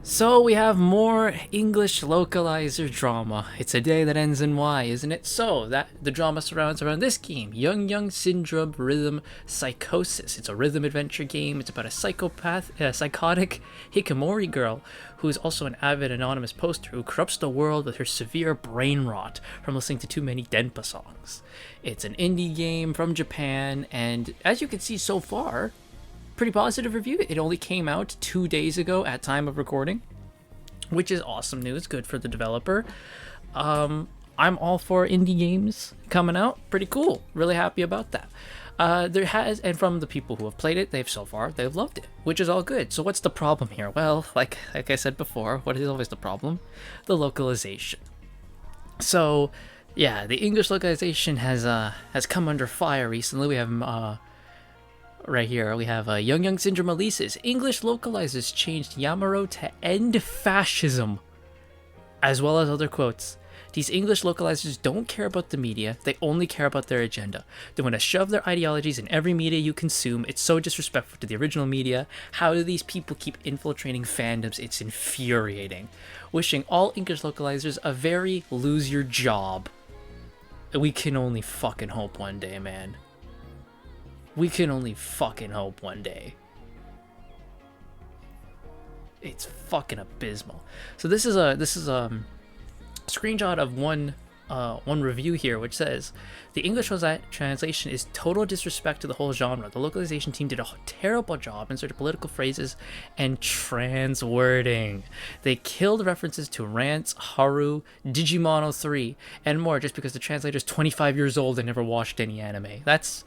So we have more English localizer drama. It's a day that ends in Y, isn't it? So that the drama surrounds around this game, Young Syndrome Rhythm Psychosis. It's a rhythm adventure game. It's about a psychotic hikikomori girl who is also an avid anonymous poster who corrupts the world with her severe brain rot from listening to too many Denpa songs. It's an indie game from Japan, and as you can see so far, pretty positive review. It only came out 2 days ago at time of recording, which is awesome news. Good for the developer. I'm all for indie games coming out. Pretty cool. Really happy about that. And from the people who have played it, they've loved it, which is all good. So what's the problem here? Well, like I said before, what is always the problem? The localization. So yeah, the English localization has come under fire recently. We have right here, we have Young Syndrome releases. English localizers changed Yamaro to end fascism, as well as other quotes. These English localizers don't care about the media, they only care about their agenda. They want to shove their ideologies in every media you consume. It's so disrespectful to the original media. How do these people keep infiltrating fandoms? It's infuriating. Wishing all English localizers a very lose your job. We can only fucking hope one day, man. We can only fucking hope one day. It's fucking abysmal. So this is a screenshot of one review here, which says the English translation is total disrespect to the whole genre. The localization team did a terrible job inserting political phrases and trans wording. They killed references to Rants, Haru, Digimon 03, and more just because the translator's 25 years old and never watched any anime. That's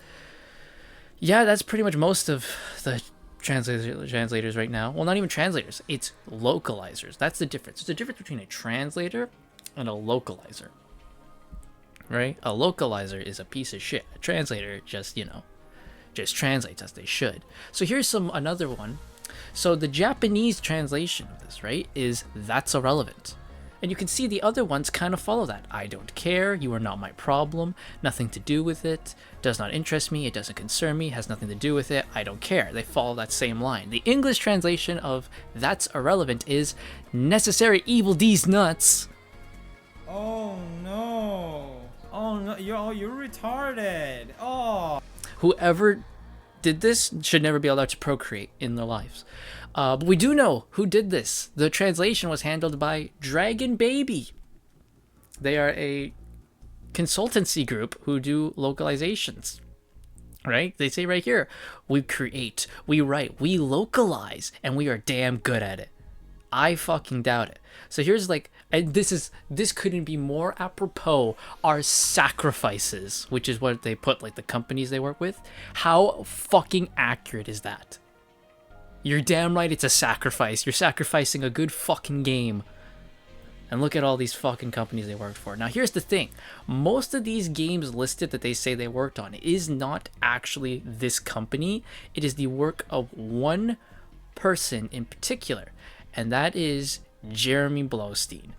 pretty much most of the translators right now. Well, not even translators. It's localizers. That's the difference. There's a difference between a translator and a localizer. Right? A localizer is a piece of shit. A translator just translates as they should. So here's another one. So the Japanese translation of this, right, is "that's irrelevant." And you can see the other ones kind of follow that. I don't care, you are not my problem, nothing to do with it, does not interest me, it doesn't concern me, has nothing to do with it, I don't care. They follow that same line. The English translation of "that's irrelevant" is "necessary evil these nuts." Oh no. Oh no, you're retarded. Oh. Whoever did this should never be allowed to procreate in their lives. But we do know who did this. The translation was handled by Dragon Baby. They are a consultancy group who do localizations. Right? They say right here, we create, we write, we localize, and we are damn good at it. I fucking doubt it. So here's and this couldn't be more apropos, our sacrifices, which is what they put, like the companies they work with. How fucking accurate is that? You're damn right it's a sacrifice. You're sacrificing a good fucking game. And look at all these fucking companies they worked for. Now here's the thing. Most of these games listed that they say they worked on is not actually this company. It is the work of one person in particular. And that is Jeremy Blaustein,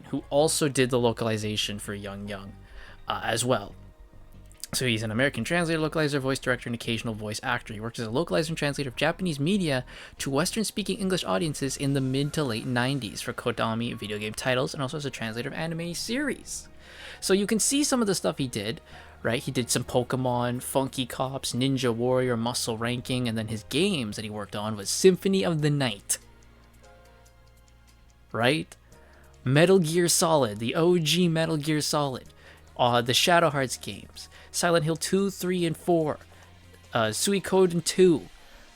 who also did the localization for Young as well. So he's an American translator, localizer, voice director, and occasional voice actor. He worked as a localizer and translator of Japanese media to Western-speaking English audiences in the mid to late 90s for Konami video game titles, and also as a translator of anime series. So you can see some of the stuff he did, right? He did some Pokemon, Funky Cops, Ninja Warrior, Muscle Ranking, and then his games that he worked on was Symphony of the Night, right? Metal Gear Solid, the OG Metal Gear Solid, the Shadow Hearts games, Silent Hill 2, 3, and 4, Suikoden 2,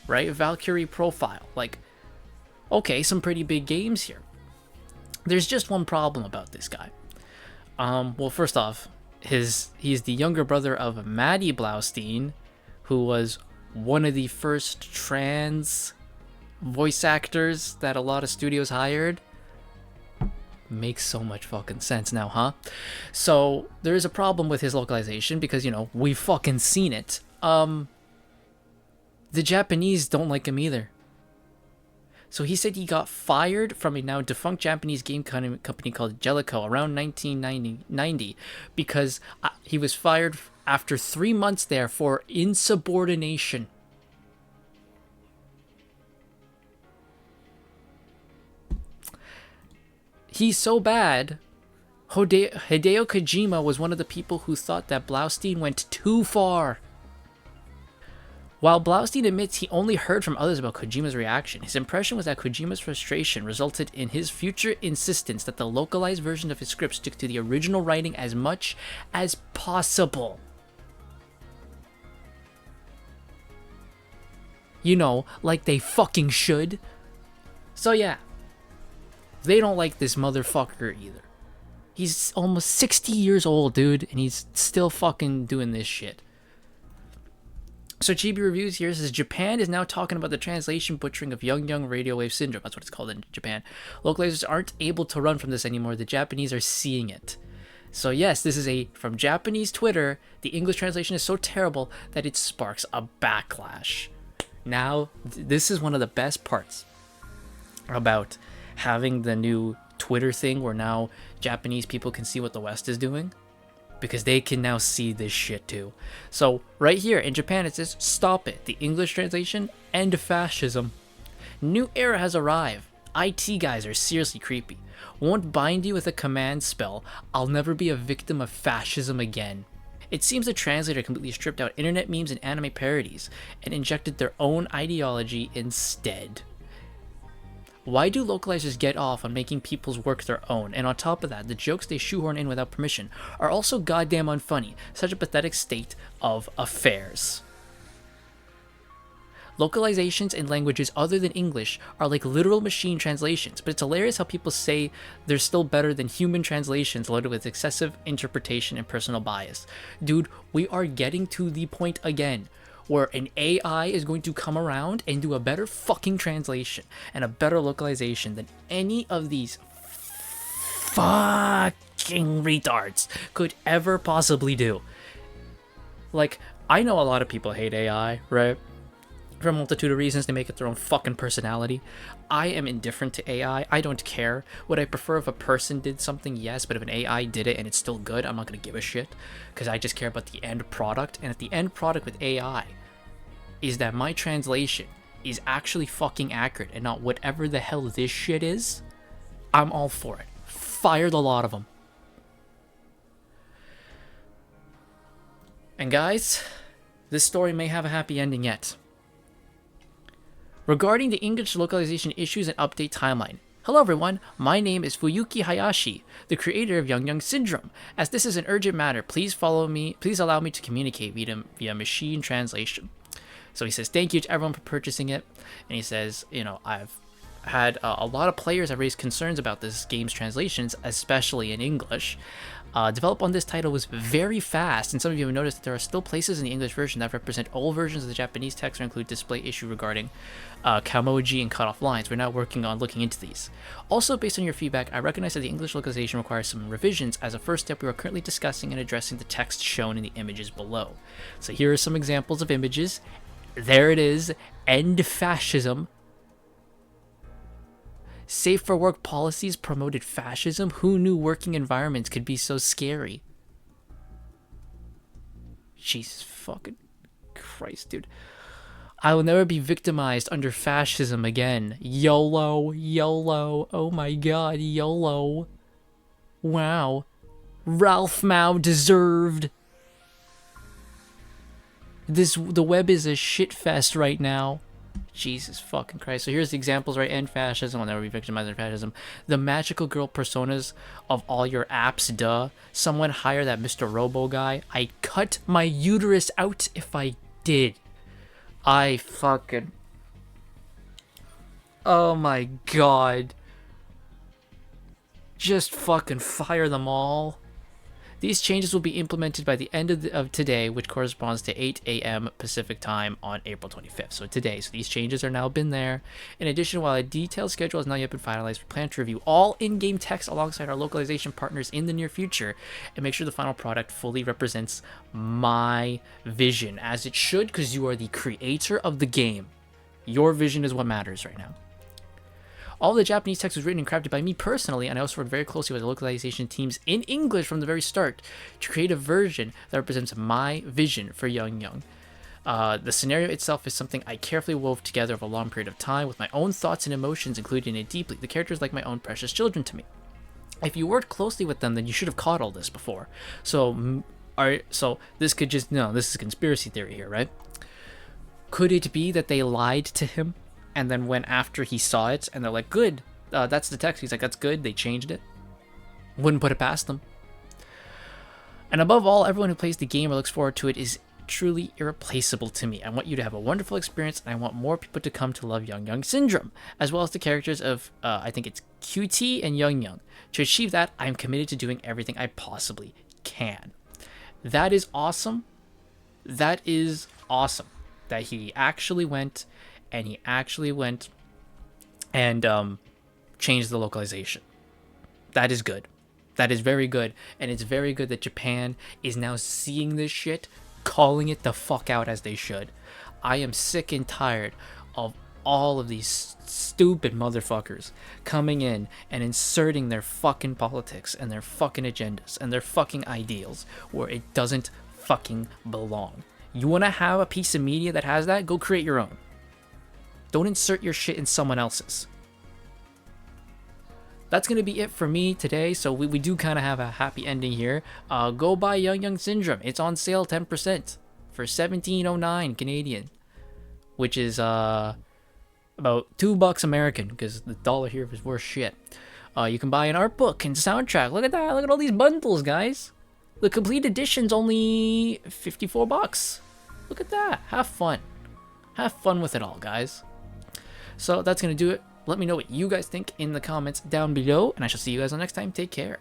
right? Valkyrie Profile. Okay, some pretty big games here. There's just one problem about this guy. Well, first off, he's the younger brother of Maddie Blaustein, who was one of the first trans voice actors that a lot of studios hired. Makes so much fucking sense now, huh? So there is a problem with his localization because, we've fucking seen it. The Japanese don't like him either. So he said he got fired from a now defunct Japanese game company called Jellico around 1990 because he was fired after 3 months there for insubordination. He's so bad. Hideo Kojima was one of the people who thought that Blaustein went too far. While Blaustein admits he only heard from others about Kojima's reaction, his impression was that Kojima's frustration resulted in his future insistence that the localized version of his script stick to the original writing as much as possible. You know, like they fucking should. So yeah, they don't like this motherfucker either. He's almost 60 years old, dude, and he's still fucking doing this shit. So Chibi Reviews here says, Japan is now talking about the translation butchering of young radio wave syndrome. That's what it's called in Japan. Localizers aren't able to run from this anymore. The Japanese are seeing it. So yes, this is from Japanese Twitter. The English translation is so terrible that it sparks a backlash. Now, this is one of the best parts about having the new Twitter thing where now Japanese people can see what the West is doing, because they can now see this shit too. So right here in Japan it says, stop it. The English translation, end fascism. New era has arrived. IT guys are seriously creepy. Won't bind you with a command spell. I'll never be a victim of fascism again. It seems the translator completely stripped out internet memes and anime parodies and injected their own ideology instead. Why do localizers get off on making people's work their own? And on top of that, the jokes they shoehorn in without permission are also goddamn unfunny. Such a pathetic state of affairs. Localizations in languages other than English are like literal machine translations, but it's hilarious how people say they're still better than human translations loaded with excessive interpretation and personal bias. Dude, we are getting to the point again where an AI is going to come around and do a better fucking translation and a better localization than any of these fucking retards could ever possibly do. Like, I know a lot of people hate AI, right? For a multitude of reasons. They make it their own fucking personality. I am indifferent to AI. I don't care. Would I prefer if a person did something? Yes, but if an AI did it and it's still good, I'm not gonna give a shit, because I just care about the end product. And if the end product with AI is that my translation is actually fucking accurate and not whatever the hell this shit is, I'm all for it. Fire the lot of them. And guys, this story may have a happy ending yet. Regarding the English localization issues and update timeline. Hello everyone, my name is Fuyuki Hayashi, the creator of Young Syndrome. As this is an urgent matter, please allow me to communicate via machine translation. So he says, thank you to everyone for purchasing it. And he says, you know, I've had a lot of players have raised concerns about this game's translations, especially in English. Develop on this title was very fast, and some of you have noticed that there are still places in the English version that represent old versions of the Japanese text or include display issue regarding kamoji and cutoff lines. We're now working on looking into these. Also, based on your feedback, I recognize that the English localization requires some revisions. As a first step, we are currently discussing and addressing the text shown in the images below. So here are some examples of images. There it is, end fascism. Safe for work policies promoted fascism. Who knew working environments could be so scary? Jesus fucking Christ, dude. I will never be victimized under fascism again. YOLO, YOLO. Oh my god, YOLO. Wow. Ralph Mao deserved. The web is a shit fest right now. Jesus fucking Christ. So here's the examples, right? End fascism. I'll never be victimized under fascism. The magical girl personas of all your apps, duh. Someone hire that Mr. Robo guy. I'd cut my uterus out if I did. I fucking... Oh my god. Just fucking fire them all. These changes will be implemented by the end of today, which corresponds to 8 a.m. Pacific time on April 25th. So today. So these changes are now been there. In addition, while a detailed schedule has not yet been finalized, we plan to review all in-game text alongside our localization partners in the near future and make sure the final product fully represents my vision, as it should, because you are the creator of the game. Your vision is what matters right now. All the Japanese text was written and crafted by me personally, and I also worked very closely with the localization teams in English from the very start to create a version that represents my vision for Young. The scenario itself is something I carefully wove together over a long period of time with my own thoughts and emotions included in it deeply. The characters like my own precious children to me. If you worked closely with them, then you should have caught all this before. So, so this could just no. This is conspiracy theory here, right? Could it be that they lied to him, and then when after he saw it, and they're like, "Good, that's the text." He's like, "That's good." They changed it. Wouldn't put it past them. And above all, everyone who plays the game or looks forward to it is truly irreplaceable to me. I want you to have a wonderful experience, and I want more people to come to love Young Young Syndrome, as well as the characters of, I think it's QT and Young Young. To achieve that, I am committed to doing everything I possibly can. That is awesome. That is awesome. That he actually went, and changed the localization. That is good. That is very good, and it's very good that Japan is now seeing this shit, calling it the fuck out as they should. I am sick and tired of all of these stupid motherfuckers coming in and inserting their fucking politics and their fucking agendas and their fucking ideals where it doesn't fucking belong. You want to have a piece of media that has that? Go create your own. Don't insert your shit in someone else's. That's going to be it for me today. So we do kind of have a happy ending here. Go buy Young Young Syndrome. It's on sale 10% for $17.09 Canadian, which is about $2 American because the dollar here is worth shit. You can buy an art book and soundtrack. Look at that. Look at all these bundles, guys. The complete edition's only $54. Look at that. Have fun. Have fun with it all, guys. So that's going to do it. Let me know what you guys think in the comments down below, and I shall see you guys on next time. Take care.